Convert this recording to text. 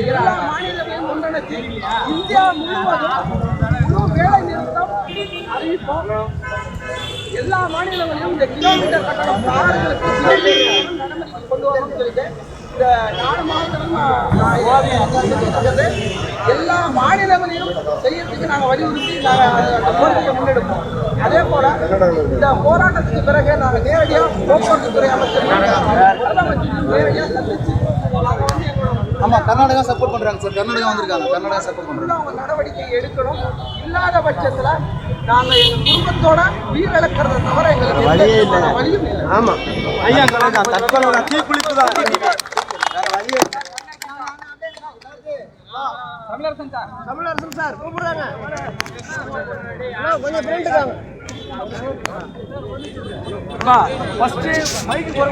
எல்லா மாநிலங்களையும் ஒன்றிணைத்து இந்தியா முழுவதும் முழு வேலை நிறுத்தம் அறிவிப்போம். எல்லா மாநிலங்களிலும் இந்த கிலோமீட்டர் கட்டணம் கார்களுக்கு நடைமுறைக்கு கொண்டு வரணும்னு சொல்லிட்டு இந்த 4 மாவட்டங்களும் எல்லா மாநிலங்களையும் செய்யறதுக்கு நாங்கள் வலியுறுத்தி நாங்கள் கோரிக்கையை முன்னெடுப்போம். அதே போல இந்த போராட்டத்துக்கு பிறகு நாங்கள் நேரடியாக போக்குவரத்து துறை அமைச்சர் முதலமைச்சர் நேரடியாக சந்திச்சு ஆமாம், கர்நாடகா சப்போர்ட் பண்ணுறாங்க சார். கர்நாடகா வந்திருக்காங்க, கர்நாடகா சப்போர்ட் பண்ணுறாங்க. அவங்க நடவடிக்கை எடுக்கணும். இல்லாத பட்சத்தில் நாங்கள் எங்கள் குடும்பத்தோட உயிரிழக்கிறத தவிர எங்களுக்கு வழியே இல்லை, வழியும் இல்லை. ஆமாம் ஐயா, தற்கொலை தீக்குளிப்பு தான். தமிழரசன் சார் கூப்பிடுறாங்க. கொஞ்சம் ஃப்ரெண்டுக்காங்க. ஃபர்ஸ்ட் மைக்கு போற